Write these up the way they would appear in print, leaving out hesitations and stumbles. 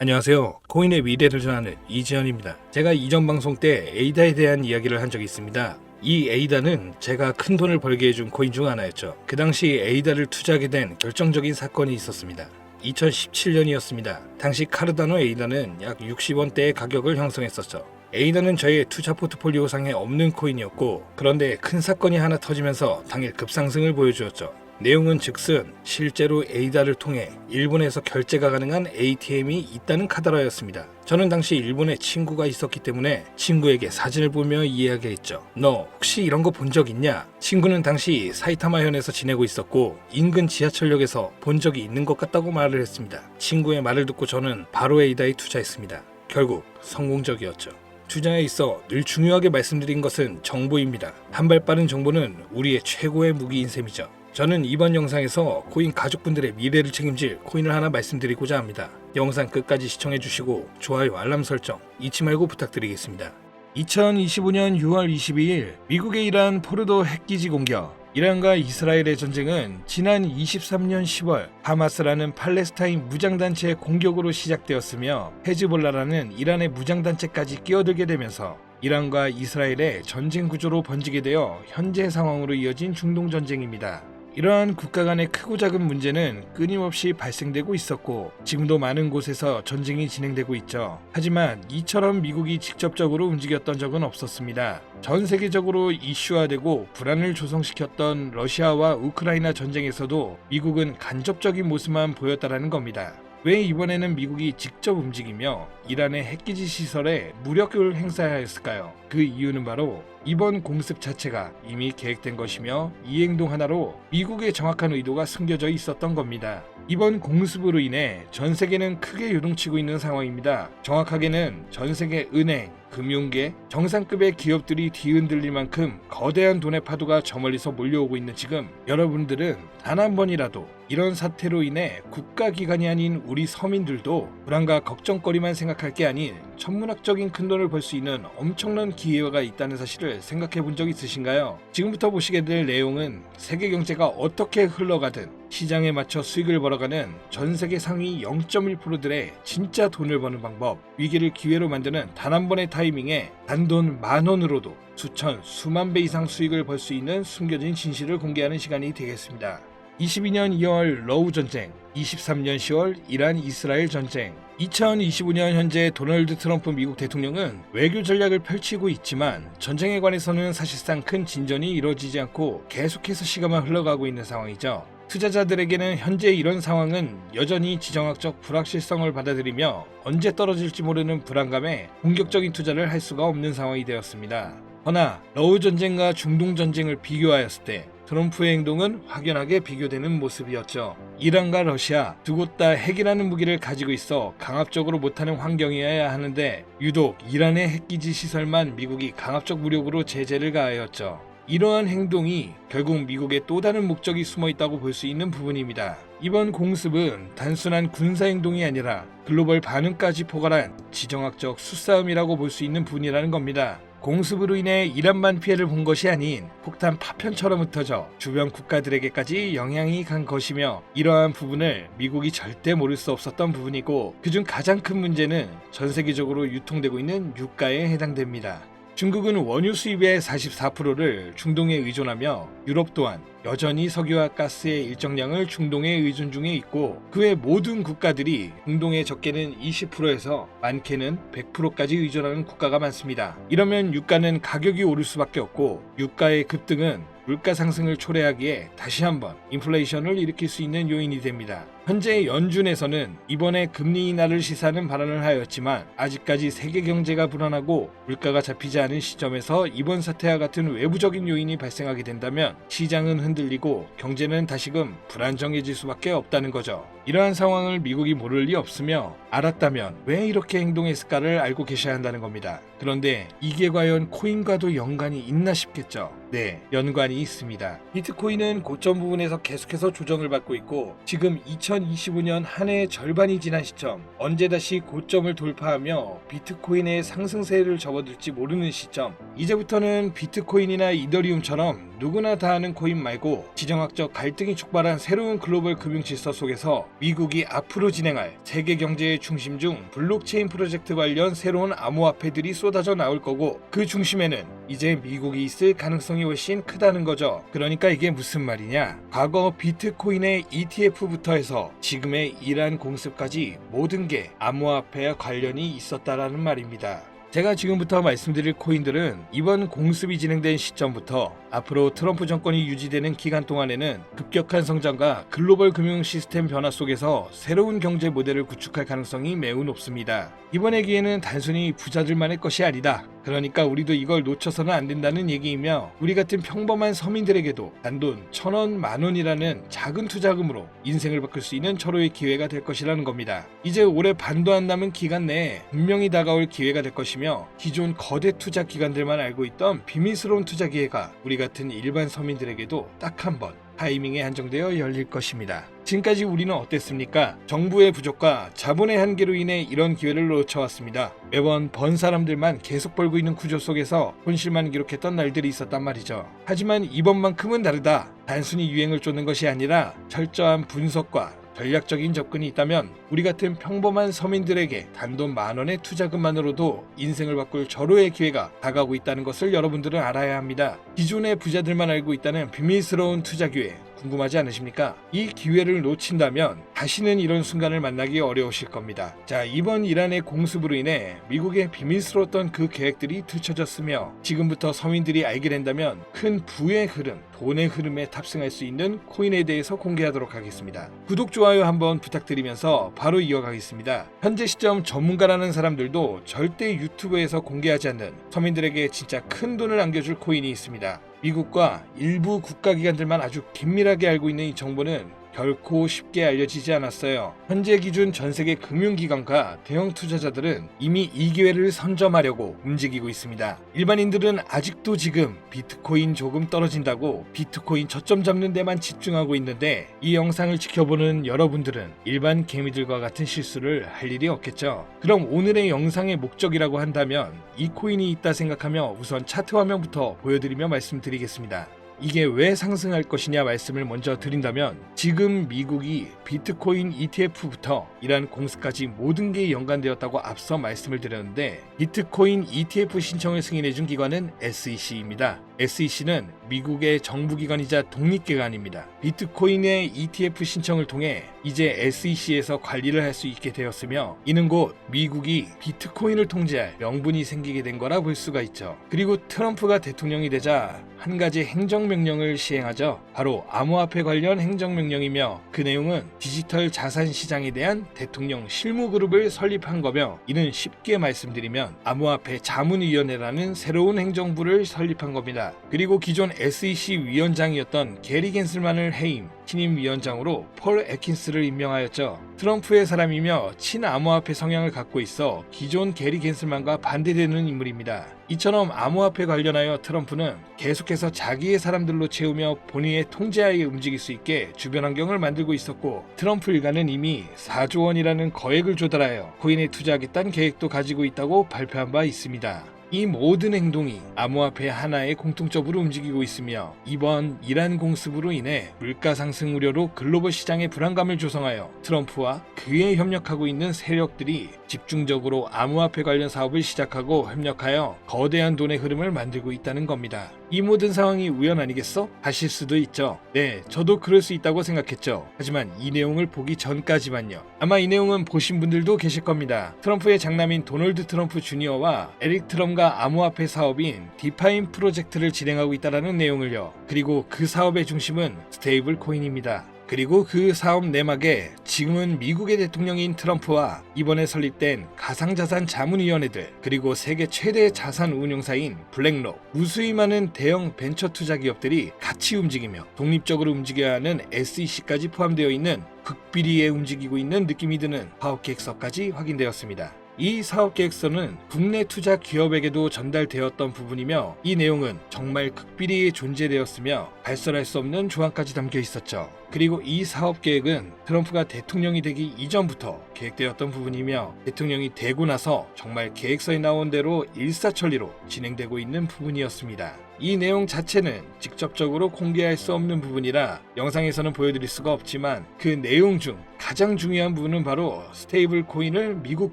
안녕하세요. 코인의 미래를 전하는 이지현입니다. 제가 이전 방송 때 에이다에 대한 이야기를 한 적이 있습니다. 이 에이다는 제가 큰 돈을 벌게 해준 코인 중 하나였죠. 그 당시 에이다를 투자하게 된 결정적인 사건이 있었습니다. 2017년이었습니다. 당시 카르다노 에이다는 약 60원대의 가격을 형성했었죠. 에이다는 저의 투자 포트폴리오 상에 없는 코인이었고, 그런데 큰 사건이 하나 터지면서 당일 급상승을 보여주었죠. 내용은 즉슨 실제로 에이다를 통해 일본에서 결제가 가능한 ATM이 있다는 카더라였습니다. 저는 당시 일본에 친구가 있었기 때문에 친구에게 사진을 보며 이야기했죠. 너 혹시 이런 거 본 적 있냐? 친구는 당시 사이타마현에서 지내고 있었고 인근 지하철역에서 본 적이 있는 것 같다고 말을 했습니다. 친구의 말을 듣고 저는 바로 에이다에 투자했습니다. 결국 성공적이었죠. 투자에 있어 늘 중요하게 말씀드린 것은 정보입니다. 한 발 빠른 정보는 우리의 최고의 무기인 셈이죠. 저는 이번 영상에서 코인 가족분들의 미래를 책임질 코인을 하나 말씀드리고자 합니다. 영상 끝까지 시청해주시고 좋아요, 알람 설정 잊지 말고 부탁드리겠습니다. 2025년 6월 22일 미국의 이란 포르도 핵기지 공격. 이란과 이스라엘의 전쟁은 지난 23년 10월 하마스라는 팔레스타인 무장단체의 공격으로 시작되었으며 헤즈볼라라는 이란의 무장단체까지 끼어들게 되면서 이란과 이스라엘의 전쟁 구조로 번지게 되어 현재 상황으로 이어진 중동 전쟁입니다. 이러한 국가 간의 크고 작은 문제는 끊임없이 발생되고 있었고 지금도 많은 곳에서 전쟁이 진행되고 있죠. 하지만 이처럼 미국이 직접적으로 움직였던 적은 없었습니다. 전 세계적으로 이슈화되고 불안을 조성시켰던 러시아와 우크라이나 전쟁에서도 미국은 간접적인 모습만 보였다라는 겁니다. 왜 이번에는 미국이 직접 움직이며 이란의 핵기지 시설에 무력을 행사하였을까요? 그 이유는 바로 이번 공습 자체가 이미 계획된 것이며 이 행동 하나로 미국의 정확한 의도가 숨겨져 있었던 겁니다. 이번 공습으로 인해 전 세계는 크게 요동치고 있는 상황입니다. 정확하게는 전 세계 은행, 금융계, 정상급의 기업들이 뒤흔들릴 만큼 거대한 돈의 파도가 저 멀리서 몰려오고 있는 지금 여러분들은 단 한 번이라도 이런 사태로 인해 국가기관이 아닌 우리 서민들도 불안과 걱정거리만 생각할 게 아닌 천문학적인 큰돈을 벌 수 있는 엄청난 기회가 있다는 사실을 생각해 본 적 있으신가요? 지금부터 보시게 될 내용은 세계 경제가 어떻게 흘러가든 시장에 맞춰 수익을 벌어가는 전 세계 상위 0.1%들의 진짜 돈을 버는 방법, 위기를 기회로 만드는 단 한 번의 타이밍에 단돈 10,000원으로도 수천, 수만 배 이상 수익을 벌 수 있는 숨겨진 진실을 공개하는 시간이 되겠습니다. 22년 2월 러우 전쟁, 23년 10월 이란 이스라엘 전쟁, 2025년 현재 도널드 트럼프 미국 대통령은 외교 전략을 펼치고 있지만 전쟁에 관해서는 사실상 큰 진전이 이루어지지 않고 계속해서 시간만 흘러가고 있는 상황이죠. 투자자들에게는 현재 이런 상황은 여전히 지정학적 불확실성을 받아들이며 언제 떨어질지 모르는 불안감에 공격적인 투자를 할 수가 없는 상황이 되었습니다. 허나 러우 전쟁과 중동 전쟁을 비교하였을 때 트럼프의 행동은 확연하게 비교되는 모습이었죠. 이란과 러시아 두 곳 다 핵이라는 무기를 가지고 있어 강압적으로 못하는 환경이어야 하는데 유독 이란의 핵기지 시설만 미국이 강압적 무력으로 제재를 가하였죠. 이러한 행동이 결국 미국의 또 다른 목적이 숨어 있다고 볼 수 있는 부분입니다. 이번 공습은 단순한 군사행동이 아니라 글로벌 반응까지 포괄한 지정학적 수싸움이라고 볼 수 있는 부분이라는 겁니다. 공습으로 인해 이란만 피해를 본 것이 아닌 폭탄 파편처럼 흩어져 주변 국가들에게까지 영향이 간 것이며 이러한 부분을 미국이 절대 모를 수 없었던 부분이고 그중 가장 큰 문제는 전 세계적으로 유통되고 있는 유가에 해당됩니다. 중국은 원유 수입의 44%를 중동에 의존하며 유럽 또한 여전히 석유와 가스의 일정량을 중동에 의존 중에 있고 그 외 모든 국가들이 중동의 적게는 20%에서 많게는 100%까지 의존하는 국가가 많습니다. 이러면 유가는 가격이 오를 수밖에 없고 유가의 급등은 물가 상승을 초래하기에 다시 한번 인플레이션을 일으킬 수 있는 요인이 됩니다. 현재 연준에서는 이번에 금리 인하를 시사하는 발언을 하였지만 아직까지 세계 경제가 불안하고 물가가 잡히지 않은 시점에서 이번 사태와 같은 외부적인 요인이 발생하게 된다면 시장은 흔들리고 경제는 다시금 불안정해질 수밖에 없다는 거죠. 이러한 상황을 미국이 모를 리 없으며 알았다면 왜 이렇게 행동했을까를 알고 계셔야 한다는 겁니다. 그런데 이게 과연 코인과도 연관이 있나 싶겠죠. 네, 연관이 있습니다. 비트코인은 고점 부분에서 계속해서 조정을 받고 있고 지금 2025년 한 해의 절반이 지난 시점, 언제 다시 고점을 돌파하며 비트코인의 상승세를 접어들지 모르는 시점, 이제부터는 비트코인이나 이더리움처럼 누구나 다 아는 코인 말고 지정학적 갈등이 촉발한 새로운 글로벌 금융 질서 속에서 미국이 앞으로 진행할 세계 경제의 중심 중 블록체인 프로젝트 관련 새로운 암호화폐들이 쏟아져 나올 거고, 그 중심에는 이제 미국이 있을 가능성이 훨씬 크다는 거죠. 그러니까 이게 무슨 말이냐? 과거 비트코인의 ETF부터 해서 지금의 이란 공습까지 모든 게 암호화폐와 관련이 있었다라는 말입니다. 제가 지금부터 말씀드릴 코인들은 이번 공습이 진행된 시점부터 앞으로 트럼프 정권이 유지되는 기간 동안에는 급격한 성장과 글로벌 금융 시스템 변화 속에서 새로운 경제 모델을 구축할 가능성이 매우 높습니다. 이번의 기회는 단순히 부자들만의 것이 아니다. 그러니까 우리도 이걸 놓쳐서는 안 된다는 얘기이며, 우리 같은 평범한 서민들에게도 단돈 1,000원, 10,000원이라는 작은 투자금으로 인생을 바꿀 수 있는 절호의 기회가 될 것이라는 겁니다. 이제 올해 반도 안 남은 기간 내에 분명히 다가올 기회가 될 것이며, 기존 거대 투자 기관들만 알고 있던 비밀스러운 투자 기회가 우리 같은 일반 서민들에게도 딱 한 번 타이밍에 한정되어 열릴 것입니다. 지금까지 우리는 어땠습니까? 정부의 부족과 자본의 한계로 인해 이런 기회를 놓쳐왔습니다. 매번 번 사람들만 계속 벌고 있는 구조 속에서 손실만 기록했던 날들이 있었단 말이죠. 하지만 이번만큼은 다르다. 단순히 유행을 쫓는 것이 아니라 철저한 분석과 전략적인 접근이 있다면 우리 같은 평범한 서민들에게 단돈 10,000원의 투자금만으로도 인생을 바꿀 절호의 기회가 다가오고 있다는 것을 여러분들은 알아야 합니다. 기존의 부자들만 알고 있다는 비밀스러운 투자 기회, 궁금하지 않으십니까? 이 기회를 놓친다면 다시는 이런 순간을 만나기 어려우실 겁니다. 자, 이번 이란의 공습으로 인해 미국의 비밀스러웠던 그 계획들이 들춰졌으며, 지금부터 서민들이 알게 된다면 큰 부의 흐름, 돈의 흐름에 탑승할 수 있는 코인에 대해서 공개하도록 하겠습니다. 구독, 좋아요 한번 부탁드리면서 바로 이어가겠습니다. 현재 시점 전문가라는 사람들도 절대 유튜브에서 공개하지 않는 서민들에게 진짜 큰 돈을 안겨줄 코인이 있습니다. 미국과 일부 국가기관들만 아주 긴밀하게 알고 있는 이 정보는 결코 쉽게 알려지지 않았어요. 현재 기준 전세계 금융기관과 대형 투자자들은 이미 이 기회를 선점하려고 움직이고 있습니다. 일반인들은 아직도 지금 비트코인 조금 떨어진다고 비트코인 저점 잡는 데만 집중하고 있는데, 이 영상을 지켜보는 여러분들은 일반 개미들과 같은 실수를 할 일이 없겠죠. 그럼 오늘의 영상의 목적이라고 한다면 이 코인이 있다 생각하며 우선 차트 화면부터 보여드리며 말씀드리겠습니다. 이게 왜 상승할 것이냐 말씀을 먼저 드린다면, 지금 미국이 비트코인 ETF부터 이란 공습까지 모든 게 연관되었다고 앞서 말씀을 드렸는데, 비트코인 ETF 신청을 승인해준 기관은 SEC입니다. SEC는 미국의 정부기관이자 독립기관입니다. 비트코인의 ETF 신청을 통해 이제 SEC에서 관리를 할 수 있게 되었으며, 이는 곧 미국이 비트코인을 통제할 명분이 생기게 된 거라 볼 수가 있죠. 그리고 트럼프가 대통령이 되자 한 가지 행정명령을 시행하죠. 바로 암호화폐 관련 행정명령이며, 그 내용은 디지털 자산 시장에 대한 대통령 실무그룹을 설립한 거며, 이는 쉽게 말씀드리면 암호화폐 자문위원회라는 새로운 행정부를 설립한 겁니다. 그리고 기존 SEC 위원장이었던 게리 겐슬만을 해임, 신임 위원장으로 폴 애킨스를 임명하였죠. 트럼프의 사람이며 친암호화폐 성향을 갖고 있어 기존 게리 겐슬만과 반대되는 인물입니다. 이처럼 암호화폐 관련하여 트럼프는 계속해서 자기의 사람들로 채우며 본인의 통제하에 움직일 수 있게 주변 환경을 만들고 있었고, 트럼프 일가는 이미 4조 원이라는 거액을 조달하여 코인에 투자하겠다는 계획도 가지고 있다고 발표한 바 있습니다. 이 모든 행동이 암호화폐 하나에 공통적으로 움직이고 있으며, 이번 이란 공습으로 인해 물가 상승 우려로 글로벌 시장의 불안감을 조성하여 트럼프와 그에 협력하고 있는 세력들이 집중적으로 암호화폐 관련 사업을 시작하고 협력하여 거대한 돈의 흐름을 만들고 있다는 겁니다. 이 모든 상황이 우연 아니겠어? 하실 수도 있죠. 네, 저도 그럴 수 있다고 생각했죠. 하지만 이 내용을 보기 전까지만요. 아마 이 내용은 보신 분들도 계실 겁니다. 트럼프의 장남인 도널드 트럼프 주니어와 에릭 트럼과 암호화폐 사업인 디파인 프로젝트를 진행하고 있다는 내용을요. 그리고 그 사업의 중심은 스테이블 코인입니다. 그리고 그 사업 내막에 지금은 미국의 대통령인 트럼프와 이번에 설립된 가상자산 자문위원회들, 그리고 세계 최대 자산 운용사인 블랙록, 무수히 많은 대형 벤처 투자 기업들이 같이 움직이며 독립적으로 움직여야 하는 SEC까지 포함되어 있는 극비리에 움직이고 있는 느낌이 드는 사업계획서까지 확인되었습니다. 이 사업계획서는 국내 투자 기업에게도 전달되었던 부분이며, 이 내용은 정말 극비리에 존재되었으며 발설할 수 없는 조항까지 담겨 있었죠. 그리고 이 사업계획은 트럼프가 대통령이 되기 이전부터 계획되었던 부분이며, 대통령이 되고 나서 정말 계획서에 나온 대로 일사천리로 진행되고 있는 부분이었습니다. 이 내용 자체는 직접적으로 공개할 수 없는 부분이라 영상에서는 보여드릴 수가 없지만 그 내용 중 가장 중요한 부분은 바로 스테이블 코인을 미국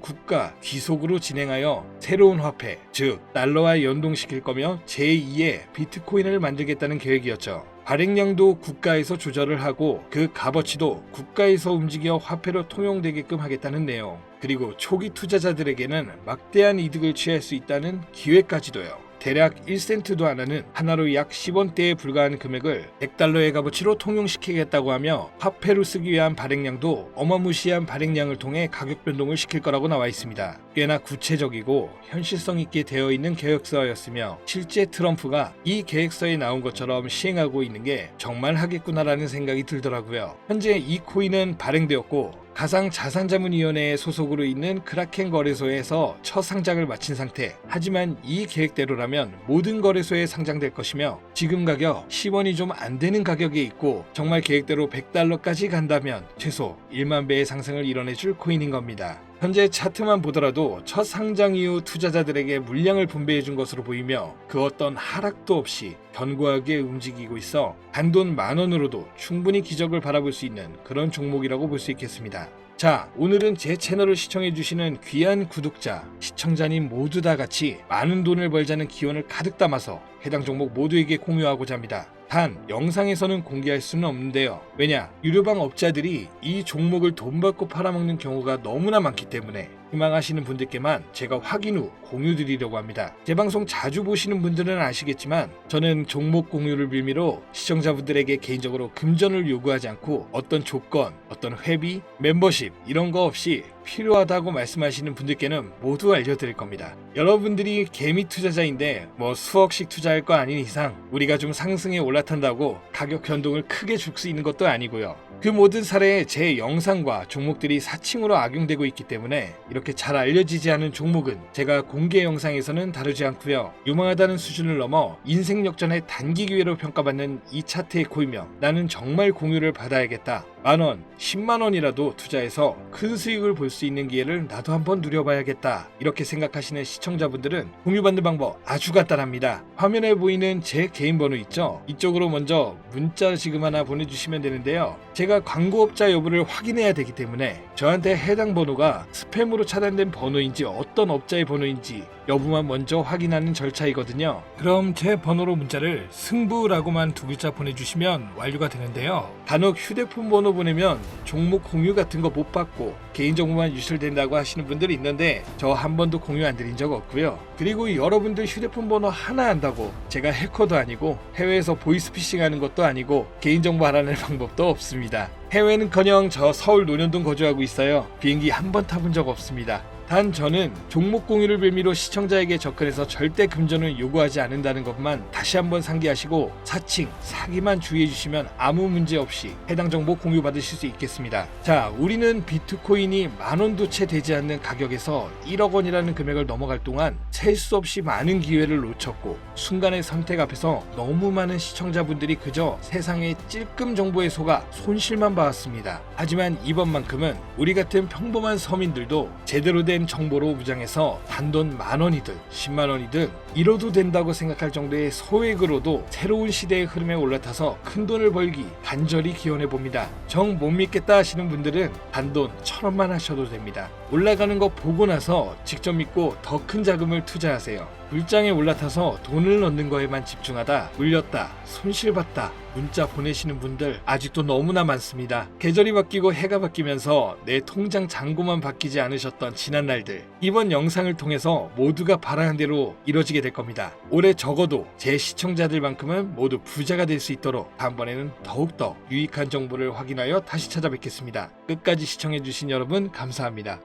국가 귀속으로 진행하여 새로운 화폐, 즉 달러와 연동시킬 거며 제2의 비트코인을 만들겠다는 계획이었죠. 발행량도 국가에서 조절을 하고 그 값어치도 국가에서 움직여 화폐로 통용되게끔 하겠다는 내용, 그리고 초기 투자자들에게는 막대한 이득을 취할 수 있다는 기회까지도요. 대략 1센트도 안 하는 하나로 약 10원대에 불과한 금액을 100달러의 값어치로 통용시키겠다고 하며 화폐로 쓰기 위한 발행량도 어마무시한 발행량을 통해 가격 변동을 시킬 거라고 나와 있습니다. 꽤나 구체적이고 현실성 있게 되어 있는 계획서였으며 실제 트럼프가 이 계획서에 나온 것처럼 시행하고 있는 게 정말 하겠구나라는 생각이 들더라고요. 현재 이 코인은 발행되었고 가상자산자문위원회의 소속으로 있는 크라켄 거래소에서 첫 상장을 마친 상태. 하지만 이 계획대로라면 모든 거래소에 상장될 것이며 지금 가격 10원이 좀 안 되는 가격에 있고 정말 계획대로 100달러까지 간다면 최소 1만 배의 상승을 이뤄내줄 코인인 겁니다. 현재 차트만 보더라도 첫 상장 이후 투자자들에게 물량을 분배해준 것으로 보이며 그 어떤 하락도 없이 견고하게 움직이고 있어 단돈 10,000원으로도 충분히 기적을 바라볼 수 있는 그런 종목이라고 볼 수 있겠습니다. 자, 오늘은 제 채널을 시청해주시는 귀한 구독자, 시청자님 모두 다 같이 많은 돈을 벌자는 기원을 가득 담아서 해당 종목 모두에게 공유하고자 합니다. 단 영상에서는 공개할 수는 없는데요. 왜냐? 유료방 업자들이 이 종목을 돈 받고 팔아먹는 경우가 너무나 많기 때문에 희망하시는 분들께만 제가 확인 후 공유드리려고 합니다. 제 방송 자주 보시는 분들은 아시겠지만 저는 종목 공유를 빌미로 시청자분들에게 개인적으로 금전을 요구하지 않고 어떤 조건, 어떤 회비, 멤버십 이런 거 없이 필요하다고 말씀하시는 분들께는 모두 알려드릴 겁니다. 여러분들이 개미 투자자인데 수억씩 투자할 거 아닌 이상 우리가 좀 상승에 올라탄다고 가격 변동을 크게 줄 수 있는 것도 아니고요. 그 모든 사례에 제 영상과 종목들이 사칭으로 악용되고 있기 때문에 이렇게 잘 알려지지 않은 종목은 제가 공개 영상에서는 다루지 않고요. 유망하다는 수준을 넘어 인생 역전의 단기 기회로 평가받는 이 차트의 고이며 나는 정말 공유를 받아야겠다. 10,000원, 100,000원이라도 투자해서 큰 수익을 볼 수 있는 기회를 나도 한번 누려봐야겠다. 이렇게 생각하시는 시청자분들은 공유받는 방법 아주 간단합니다. 화면에 보이는 제 개인 번호 있죠? 이쪽으로 먼저 문자 지금 하나 보내주시면 되는데요. 제가 광고업자 여부를 확인해야 되기 때문에 저한테 해당 번호가 스팸으로 차단된 번호인지 어떤 업자의 번호인지 여부만 먼저 확인하는 절차이거든요. 그럼 제 번호로 문자를 승부라고만 2글자 보내주시면 완료가 되는데요. 간혹 휴대폰 번호 보내면 종목 공유 같은 거 못 받고 개인정보만 유출된다고 하시는 분들이 있는데 저 한 번도 공유 안 드린 적 없고요. 그리고 여러분들 휴대폰 번호 하나 안다고 제가 해커도 아니고 해외에서 보이스피싱 하는 것도 아니고 개인정보 알아낼 방법도 없습니다. 해외는커녕 저 서울 논현동 거주하고 있어요. 비행기 한 번 타본 적 없습니다. 단 저는 종목 공유를 빌미로 시청자에게 접근해서 절대 금전을 요구하지 않는다는 것만 다시 한번 상기하시고 사칭, 사기만 주의해 주시면 아무 문제 없이 해당 정보 공유 받으실 수 있겠습니다. 자, 우리는 비트코인이 10,000원도 채 되지 않는 가격에서 1억 원이라는 금액을 넘어갈 동안 셀 수 없이 많은 기회를 놓쳤고 순간의 선택 앞에서 너무 많은 시청자분들이 그저 세상의 찔끔 정보에 속아 손실만 봐왔습니다. 하지만 이번만큼은 우리 같은 평범한 서민들도 제대로 된 정보로 무장해서 단돈 10,000원이든 100,000원이든 잃어도 된다고 생각할 정도의 소액으로도 새로운 시대의 흐름에 올라타서 큰돈을 벌기 간절히 기원해봅니다. 정 못 믿겠다 하시는 분들은 단돈 1,000원만 하셔도 됩니다. 올라가는 거 보고 나서 직접 믿고 더 큰 자금을 투자하세요. 물장에 올라타서 돈을 넣는 거에만 집중하다 물렸다, 손실봤다 문자 보내시는 분들 아직도 너무나 많습니다. 계절이 바뀌고 해가 바뀌면서 내 통장 잔고만 바뀌지 않으셨던 지난 날들, 이번 영상을 통해서 모두가 바라는 대로 이뤄지게 될 겁니다. 올해 적어도 제 시청자들만큼은 모두 부자가 될 수 있도록 다음번에는 더욱더 유익한 정보를 확인하여 다시 찾아뵙겠습니다. 끝까지 시청해주신 여러분 감사합니다.